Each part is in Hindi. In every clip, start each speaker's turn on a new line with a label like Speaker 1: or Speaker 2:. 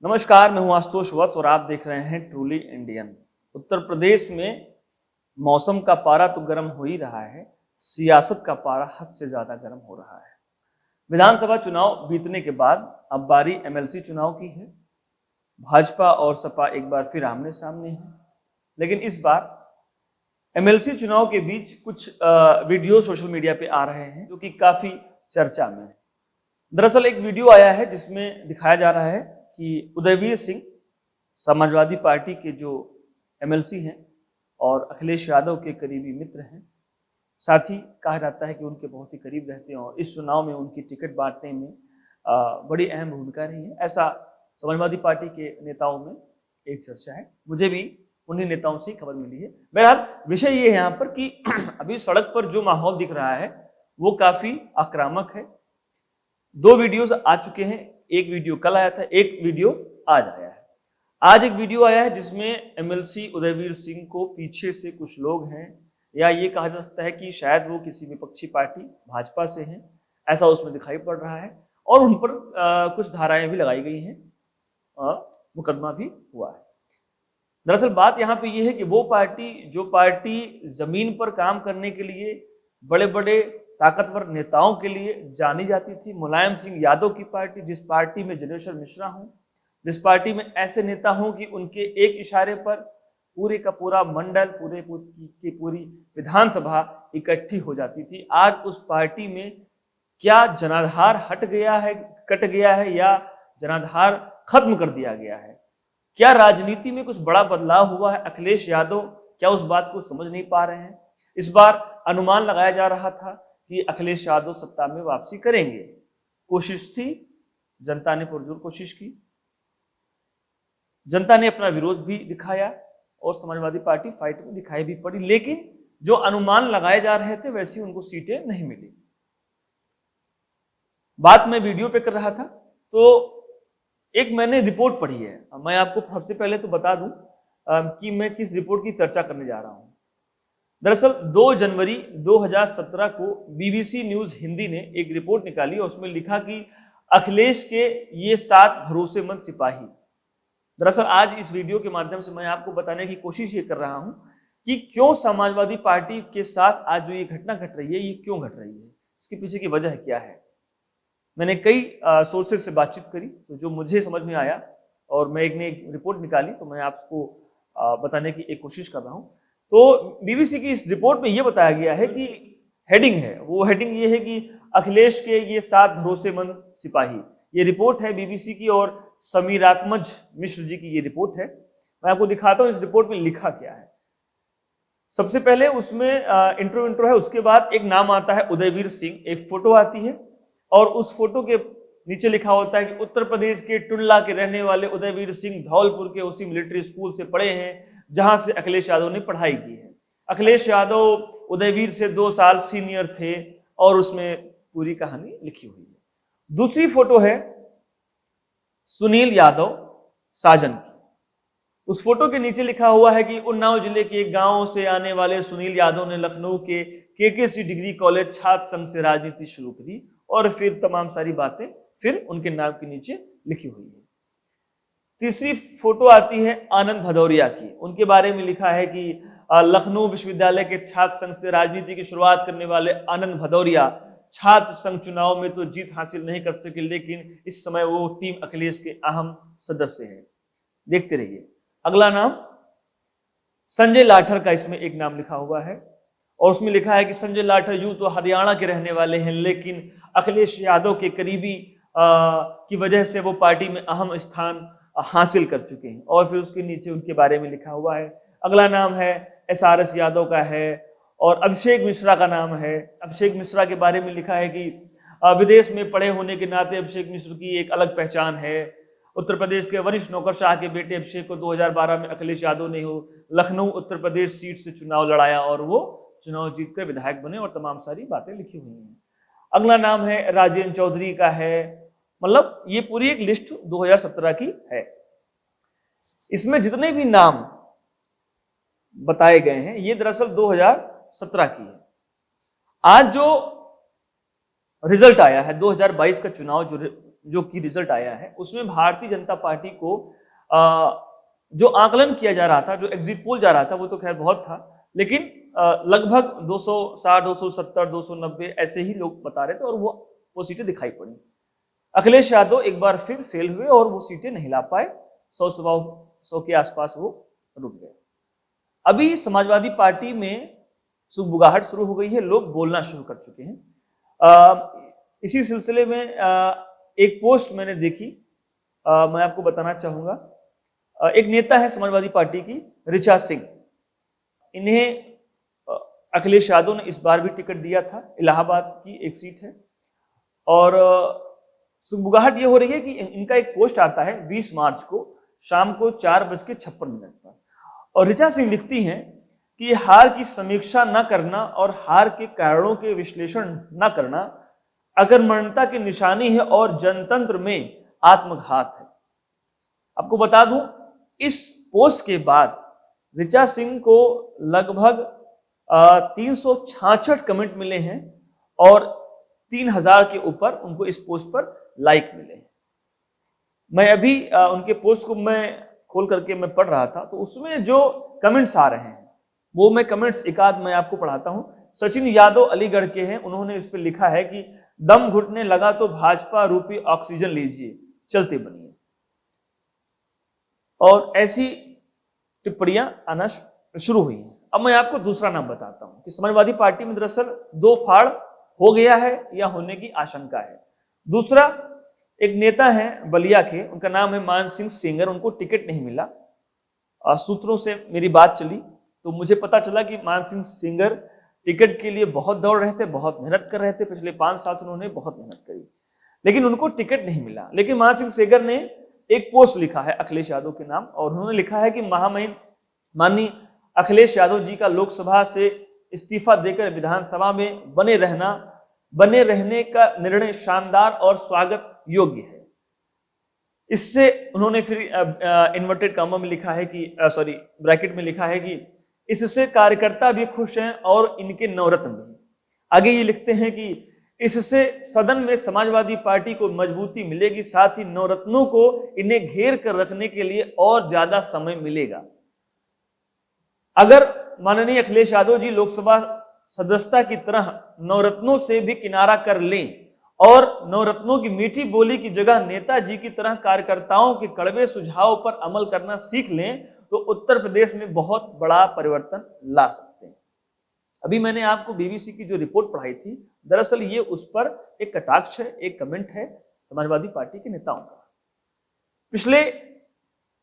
Speaker 1: नमस्कार, मैं हूं आशुतोष वत्स और आप देख रहे हैं ट्रूली इंडियन। उत्तर प्रदेश में मौसम का पारा तो गर्म हो ही रहा है, सियासत का पारा हद से ज्यादा गर्म हो रहा है। विधानसभा चुनाव बीतने के बाद अब बारी एमएलसी चुनाव की है। भाजपा और सपा एक बार फिर आमने सामने है, लेकिन इस बार एमएलसी चुनाव के बीच कुछ वीडियो सोशल मीडिया पे आ रहे हैं जो कि काफी चर्चा में है। दरअसल एक वीडियो आया है जिसमें दिखाया जा रहा है कि उदयवीर सिंह समाजवादी पार्टी के जो एमएलसी हैं और अखिलेश यादव के करीबी मित्र हैं, साथ ही कहा जाता है कि उनके बहुत ही करीब रहते हैं और इस चुनाव में उनकी टिकट बांटने में बड़ी अहम भूमिका रही है, ऐसा समाजवादी पार्टी के नेताओं में एक चर्चा है। मुझे भी उन्हीं नेताओं से खबर मिली है। बहरहाल विषय ये है यहाँ पर कि अभी सड़क पर जो माहौल दिख रहा है वो काफी आक्रामक है। दो वीडियोस आ चुके हैं, एक वीडियो कल आया था, एक वीडियो आज आया है। आज एक वीडियो आया है जिसमें एमएलसी उदयवीर सिंह को पीछे से कुछ लोग हैं, या ये कहा जा सकता है कि शायद वो किसी विपक्षी पार्टी भाजपा से हैं, ऐसा उसमें दिखाई पड़ रहा है और उन पर कुछ धाराएं भी लगाई गई हैं और मुकदमा भी हुआ है। दरअसल बात यहाँ पे ये है कि वो पार्टी जो पार्टी जमीन पर काम करने के लिए बड़े बड़े ताकतवर नेताओं के लिए जानी जाती थी, मुलायम सिंह यादव की पार्टी, जिस पार्टी में जनेश्वर मिश्रा हों, जिस पार्टी में ऐसे नेता हों कि उनके एक इशारे पर पूरे का पूरा मंडल, पूरी विधानसभा इकट्ठी हो जाती थी, आज उस पार्टी में क्या जनाधार कट गया है या जनाधार खत्म कर दिया गया है? क्या राजनीति में कुछ बड़ा बदलाव हुआ है? अखिलेश यादव क्या उस बात को समझ नहीं पा रहे हैं? इस बार अनुमान लगाया जा रहा था कि अखिलेश यादव सत्ता में वापसी करेंगे। कोशिश थी, जनता ने पुरजोर कोशिश की, जनता ने अपना विरोध भी दिखाया और समाजवादी पार्टी फाइट में दिखाई भी पड़ी, लेकिन जो अनुमान लगाए जा रहे थे वैसी उनको सीटें नहीं मिली। बात मैं वीडियो पे कर रहा था तो एक मैंने रिपोर्ट पढ़ी है। मैं आपको सबसे पहले तो बता दूं कि मैं किस रिपोर्ट की चर्चा करने जा रहा हूं। दरअसल 2 जनवरी 2017 को बीबीसी न्यूज हिंदी ने एक रिपोर्ट निकाली और उसमें लिखा कि अखिलेश के ये 7 भरोसेमंद सिपाही। दरअसल आज इस वीडियो के माध्यम से मैं आपको बताने की कोशिश ये कर रहा हूं कि क्यों समाजवादी पार्टी के साथ आज जो ये घटना घट रही है, ये क्यों घट रही है, इसके पीछे की वजह क्या है। मैंने कई सोर्सेज से बातचीत करी तो जो मुझे समझ में आया और मैं एक रिपोर्ट निकाली तो मैं आपको बताने की एक कोशिश कर रहा हूं। तो बीबीसी की इस रिपोर्ट में यह बताया गया है कि हेडिंग है, वो हेडिंग ये है कि अखिलेश के ये 7 भरोसेमंद सिपाही। ये रिपोर्ट है बीबीसी की और समीरात्मज मिश्र जी की ये रिपोर्ट है। मैं आपको दिखाता हूं इस रिपोर्ट में लिखा क्या है। सबसे पहले उसमें इंट्रो है, उसके बाद एक नाम आता है उदयवीर सिंह, एक फोटो आती है और उस फोटो के नीचे लिखा होता है कि उत्तर प्रदेश के टुंडला के रहने वाले उदयवीर सिंह धौलपुर के उसी मिलिट्री स्कूल से पढ़े हैं जहां से अखिलेश यादव ने पढ़ाई की है। अखिलेश यादव उदयवीर से 2 साल सीनियर थे और उसमें पूरी कहानी लिखी हुई है। दूसरी फोटो है सुनील यादव साजन की। उस फोटो के नीचे लिखा हुआ है कि उन्नाव जिले के एक गांव से आने वाले सुनील यादव ने लखनऊ के केकेसी डिग्री कॉलेज छात्र संघ से राजनीति शुरू करी और फिर तमाम सारी बातें फिर उनके नाम के नीचे लिखी हुई है। तीसरी फोटो आती है आनंद भदौरिया की। उनके बारे में लिखा है कि लखनऊ विश्वविद्यालय के छात्र संघ से राजनीति की शुरुआत करने वाले आनंद भदौरिया छात्र संघ चुनाव में तो जीत हासिल नहीं कर सके, लेकिन इस समय वो टीम अखिलेश के अहम सदस्य हैं। देखते रहिए। अगला नाम संजय लाठर का, इसमें एक नाम लिखा हुआ है और उसमें लिखा है कि संजय लाठर यूं तो हरियाणा के रहने वाले हैं, लेकिन अखिलेश यादव के करीबी की वजह से वो पार्टी में अहम स्थान हासिल कर चुके हैं। और फिर उसके नीचे उनके बारे में लिखा हुआ है। अगला नाम है एसआरएस यादव का है और अभिषेक मिश्रा का नाम है। अभिषेक मिश्रा के बारे में लिखा है कि विदेश में पढ़े होने के नाते अभिषेक मिश्र की एक अलग पहचान है। उत्तर प्रदेश के वरिष्ठ नौकरशाह के बेटे अभिषेक को 2012 में अखिलेश यादव ने लखनऊ उत्तर प्रदेश सीट से चुनाव लड़ाया और वो चुनाव जीतकर विधायक बने और तमाम सारी बातें लिखी हुई हैं। अगला नाम है राजेंद्र चौधरी का है। मतलब ये पूरी एक लिस्ट 2017 की है। इसमें जितने भी नाम बताए गए हैं ये दरअसल 2017 की है। आज जो रिजल्ट आया है 2022 का चुनाव जो जो कि रिजल्ट आया है उसमें भारतीय जनता पार्टी को जो आकलन किया जा रहा था, जो एग्जिट पोल जा रहा था, वो तो खैर बहुत था, लेकिन लगभग 260, 270, 290 ऐसे ही लोग बता रहे थे और वो सीटें दिखाई पड़ी। अखिलेश यादव एक बार फिर फेल हुए और वो सीटें नहीं ला पाए, 100 के आसपास वो रुक गए। अभी समाजवादी पार्टी में सुगबुगाहट शुरू हो गई है, लोग बोलना शुरू कर चुके हैं। इसी सिलसिले में एक पोस्ट मैंने देखी, मैं आपको बताना चाहूंगा। एक नेता है समाजवादी पार्टी की, ऋचा सिंह, इन्हें अखिलेश यादव ने इस बार भी टिकट दिया था, इलाहाबाद की एक सीट है। और सुगबुगाहट ये हो रही है कि इनका एक पोस्ट आता है 20 मार्च को शाम को 4:56 पर, और ऋचा सिंह लिखती हैं कि हार की समीक्षा न करना और हार के कारणों के विश्लेषण न करना अकर्मण्यता की निशानी है और जनतंत्र में आत्मघात है। आपको बता दूं, इस पोस्ट के बाद ऋचा सिंह को लगभग 366 कमेंट मिले हैं और 3000 के ऊपर उनको इस पोस्ट पर लाइक मिले हैं। मैं अभी उनके पोस्ट को मैं खोल करके मैं पढ़ रहा था, तो उसमें जो कमेंट्स आ रहे हैं वो मैं कमेंट्स एकाध मैं आपको पढ़ाता हूं। सचिन यादव अलीगढ़ के हैं, उन्होंने इस पर लिखा है कि दम घुटने लगा तो भाजपा रूपी ऑक्सीजन लीजिए, चलते बनिए। और ऐसी टिप्पणियां आना शुरू हुई हैं। अब मैं आपको दूसरा नाम बताता हूं कि समाजवादी पार्टी में दरअसल दो फाड़ हो गया है या होने की आशंका है। दूसरा, एक नेता है बलिया के, उनका नाम है मान सिंह सेंगर, उनको टिकट नहीं मिला। सूत्रों से मेरी बात चली तो मुझे पता चला कि मान सिंह सेंगर टिकट के लिए बहुत दौड़ रहे थे, बहुत मेहनत कर रहे थे, पिछले 5 साल से उन्होंने बहुत मेहनत करी, लेकिन उनको टिकट नहीं मिला। लेकिन मान सिंह सेंगर ने एक पोस्ट लिखा है अखिलेश यादव के नाम, और उन्होंने लिखा है कि महामहिम माननीय अखिलेश यादव जी का लोकसभा से इस्तीफा देकर विधानसभा में बने रहने का निर्णय शानदार और स्वागत योग्य है। इससे उन्होंने फिर इन्वर्टेड कामा में लिखा है कि ब्रैकेट में लिखा है कि इससे कार्यकर्ता भी खुश हैं और इनके नवरत्न भी। आगे ये लिखते हैं कि इससे सदन में समाजवादी पार्टी को मजबूती मिलेगी, साथ ही नवरत्नों को इन्हें घेर कर रखने के लिए और ज्यादा समय मिलेगा। अगर माननीय अखिलेश यादव जी लोकसभा सदस्यता की तरह नवरत्नों से भी किनारा कर लें और नवरत्नों की मीठी बोली की जगह नेताजी की तरह कार्यकर्ताओं के कड़वे सुझाव पर अमल करना सीख लें तो उत्तर प्रदेश में बहुत बड़ा परिवर्तन ला सकते हैं। अभी मैंने आपको बीबीसी की जो रिपोर्ट पढ़ाई थी, दरअसल ये उस पर एक कटाक्ष है, एक कमेंट है समाजवादी पार्टी के नेताओं का। पिछले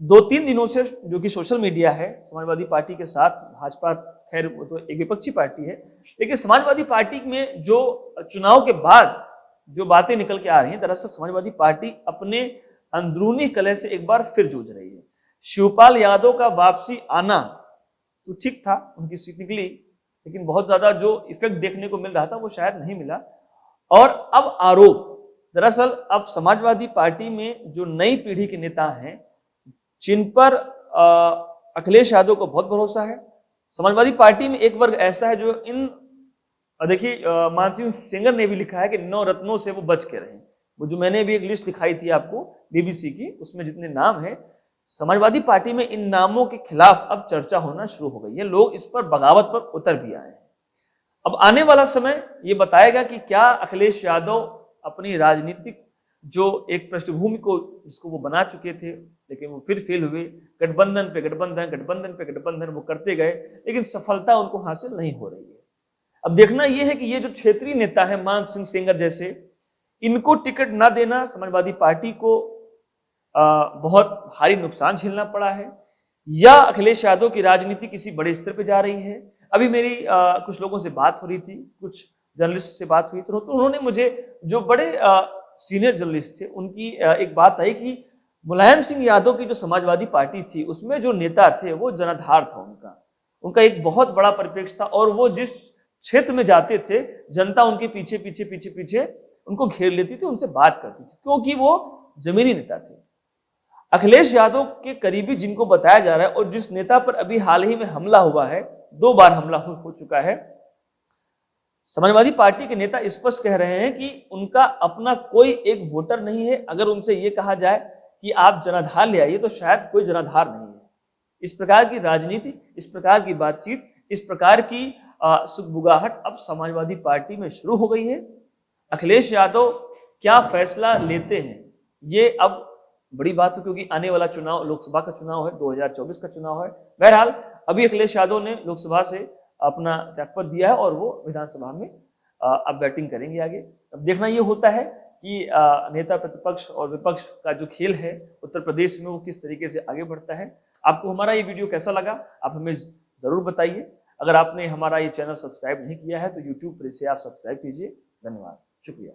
Speaker 1: 2-3 दिनों से जो कि सोशल मीडिया है समाजवादी पार्टी के साथ, भाजपा खैर वो तो एक विपक्षी पार्टी है, लेकिन समाजवादी पार्टी में जो चुनाव के बाद जो बातें निकल के आ रही हैं, दरअसल समाजवादी पार्टी अपने अंदरूनी कलह से एक बार फिर जूझ रही है। शिवपाल यादव का वापसी आना तो ठीक था, उनकी सीट निकली, लेकिन बहुत ज्यादा जो इफेक्ट देखने को मिल रहा था वो शायद नहीं मिला। और अब आरोप, दरअसल अब समाजवादी पार्टी में जो नई पीढ़ी के नेता हैं जिन पर अखिलेश यादव को बहुत भरोसा है, समाजवादी पार्टी में एक वर्ग ऐसा है जो इन देखिए मानसिंह सेंगर ने भी लिखा है कि नवरत्नों से वो बच के रहें। वो जो मैंने भी एक लिस्ट दिखाई थी आपको बीबीसी की, उसमें जितने नाम है समाजवादी पार्टी में, इन नामों के खिलाफ अब चर्चा होना शुरू हो गई है। लोग इस पर बगावत पर उतर भी आए हैं। अब आने वाला समय ये बताएगा कि क्या अखिलेश यादव अपनी राजनीतिक जो एक पृष्ठभूमि को जिसको वो बना चुके थे, लेकिन वो फिर फेल हुए, गठबंधन पे गठबंधन वो करते गए, लेकिन सफलता उनको हासिल नहीं हो रही है। अब देखना यह है कि ये जो क्षेत्रीय नेता है मान सिंह सेंगर जैसे, इनको टिकट ना देना समाजवादी पार्टी को बहुत भारी नुकसान झेलना पड़ा है, या अखिलेश यादव की राजनीति किसी बड़े स्तर पे जा रही है। अभी मेरी कुछ लोगों से बात हो रही थी, कुछ जर्नलिस्ट से बात हुई, तो उन्होंने मुझे, जो बड़े सीनियर जर्नलिस्ट थे, उनकी एक बात आई कि मुलायम सिंह यादव की जो समाजवादी पार्टी थी उसमें जो नेता थे वो जनाधार था, उनका एक बहुत बड़ा परिप्रेक्ष्य था, और वो जिस क्षेत्र में जाते थे जनता उनके पीछे पीछे पीछे पीछे उनको घेर लेती थी, उनसे बात करती थी, क्योंकि वो जमीनी नेता थे। अखिलेश यादव के करीबी जिनको बताया जा रहा है, और जिस नेता पर अभी हाल ही में हमला हुआ है, 2 बार हमला हो चुका है, समाजवादी पार्टी के नेता स्पष्ट कह रहे हैं कि उनका अपना कोई एक वोटर नहीं है। अगर उनसे ये कहा जाए कि आप जनाधार ले आइए तो शायद कोई जनाधार नहीं है। इस प्रकार की राजनीति, इस प्रकार की बातचीत, इस प्रकार की सुगबुगाहट अब समाजवादी पार्टी में शुरू हो गई है। अखिलेश यादव क्या फैसला लेते हैं ये अब बड़ी बात है, क्योंकि आने वाला चुनाव लोकसभा का चुनाव है, 2024 का चुनाव है। बहरहाल अभी अखिलेश यादव ने लोकसभा से अपना त्यागपत्र दिया है और वो विधानसभा में अब बैटिंग करेंगे आगे। अब देखना ये होता है कि नेता प्रतिपक्ष और विपक्ष का जो खेल है उत्तर प्रदेश में वो किस तरीके से आगे बढ़ता है। आपको हमारा ये वीडियो कैसा लगा आप हमें जरूर बताइए। अगर आपने हमारा ये चैनल सब्सक्राइब नहीं किया है तो यूट्यूब पर इसे आप सब्सक्राइब कीजिए। धन्यवाद, शुक्रिया।